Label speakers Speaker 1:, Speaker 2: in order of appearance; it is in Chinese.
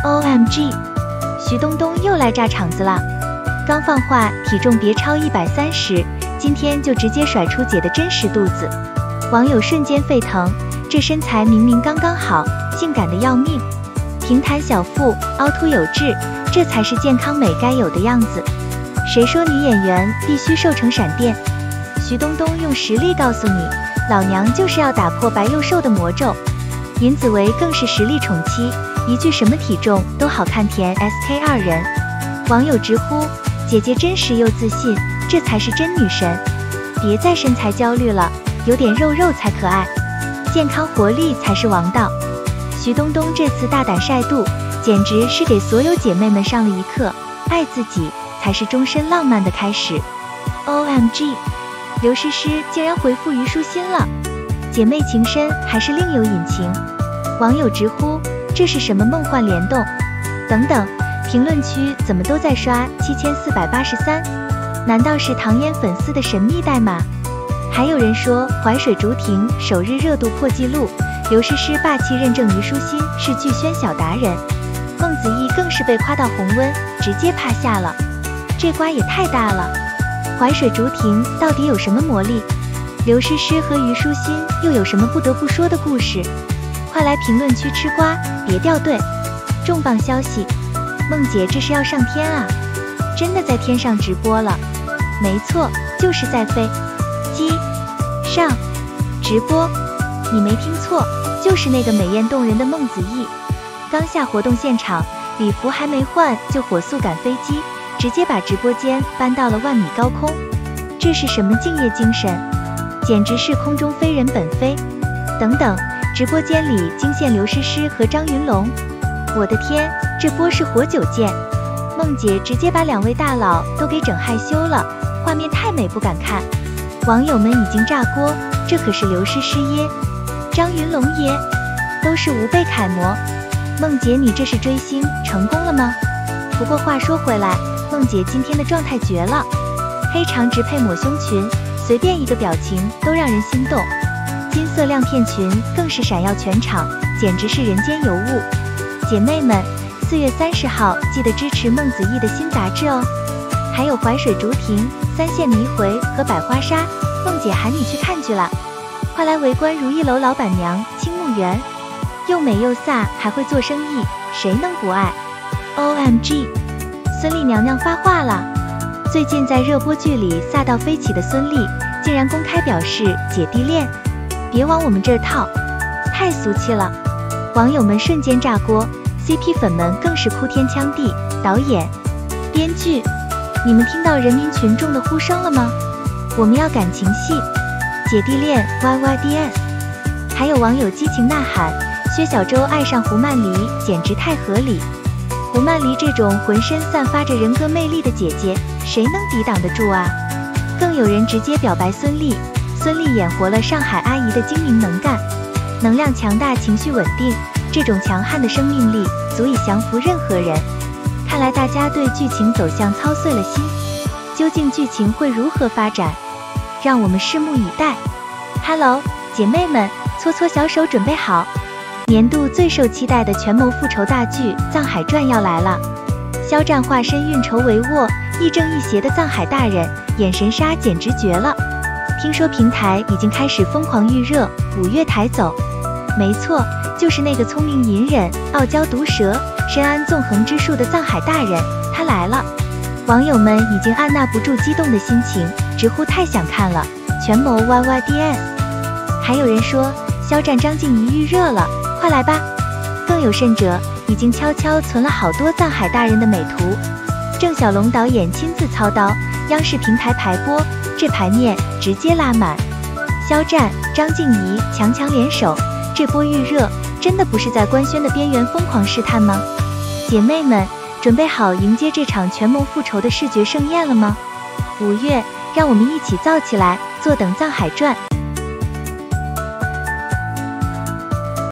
Speaker 1: OMG， 徐冬冬又来炸场子了。刚放话体重别超130，今天就直接甩出姐的真实肚子，网友瞬间沸腾，这身材明明刚刚好，性感的要命。平坦小腹，凹凸有致，这才是健康美该有的样子。谁说女演员必须瘦成闪电？徐冬冬用实力告诉你，老娘就是要打破白又瘦的魔咒。尹子维更是实力宠妻，一句什么体重都好看甜 SK2 人。网友直呼姐姐真实又自信，这才是真女神。别再身材焦虑了，有点肉肉才可爱，健康活力才是王道。徐冬冬这次大胆晒肚，简直是给所有姐妹们上了一课，爱自己才是终身浪漫的开始。OMG， 刘诗诗竟然回复虞书欣了，姐妹情深还是另有隐情。网友直呼这是什么梦幻联动？等等，评论区怎么都在刷7483？难道是唐嫣粉丝的神秘代码？还有人说淮水竹亭首日热度破纪录，刘诗诗霸气认证虞书欣是剧宣小达人，孟子义更是被夸到红温，直接趴下了。这瓜也太大了！淮水竹亭到底有什么魔力？刘诗诗和虞书欣又有什么不得不说的故事？快来评论区吃瓜，别掉队！重磅消息，梦姐这是要上天啊！真的在天上直播了，没错，就是在飞机上直播。你没听错，就是那个美艳动人的孟子义。刚下活动现场，礼服还没换就火速赶飞机，直接把直播间搬到了万米高空。这是什么敬业精神？简直是空中飞人本飞。等等，直播间里惊现刘诗诗和张云龙，我的天，这波是活久见！梦姐直接把2位大佬都给整害羞了，画面太美不敢看。网友们已经炸锅，这可是刘诗诗耶，张云龙耶，都是无辈楷模。梦姐你这是追星成功了吗？不过话说回来，梦姐今天的状态绝了，黑长直配抹胸裙，随便一个表情都让人心动，金色亮片裙更是闪耀全场，简直是人间尤物。姐妹们，4月30号记得支持孟子义的新杂志哦，还有淮水竹亭、3线迷回和百花杀，梦姐喊你去看去了，快来围观如意楼老板娘青木园，又美又飒，还会做生意，谁能不爱 ？OMG， 孙俪娘娘发话了，最近在热播剧里飒到飞起的孙俪，竟然公开表示姐弟恋，别往我们这儿套，太俗气了。网友们瞬间炸锅。CP 粉们更是哭天抢地，导演、编剧，你们听到人民群众的呼声了吗？我们要感情戏，姐弟恋 YYDS。还有网友激情呐喊，薛晓舟爱上胡曼梨简直太合理。胡曼梨这种浑身散发着人格魅力的姐姐，谁能抵挡得住啊？更有人直接表白孙俪，孙俪演活了上海阿姨的精明能干，能量强大，情绪稳定。这种强悍的生命力足以降服任何人。看来大家对剧情走向操碎了心，究竟剧情会如何发展？让我们拭目以待。Hello， 姐妹们，搓搓小手准备好，年度最受期待的权谋复仇大剧《藏海传》要来了。肖战化身运筹帷幄、亦正亦邪的藏海大人，眼神杀简直绝了。听说平台已经开始疯狂预热5月台走，没错。就是那个聪明隐忍、傲娇毒舌、深谙纵横之术的藏海大人，他来了！网友们已经按捺不住激动的心情，直呼太想看了。权谋 YYDS， 还有人说肖战张婧仪预热了，快来吧！更有甚者，已经悄悄存了好多藏海大人的美图。郑晓龙导演亲自操刀，央视平台排播，这排面直接拉满。肖战、张婧仪强强联手，这波预热。真的不是在官宣的边缘疯狂试探吗？姐妹们，准备好迎接这场权谋复仇的视觉盛宴了吗？5月，让我们一起造起来，坐等《藏海传》。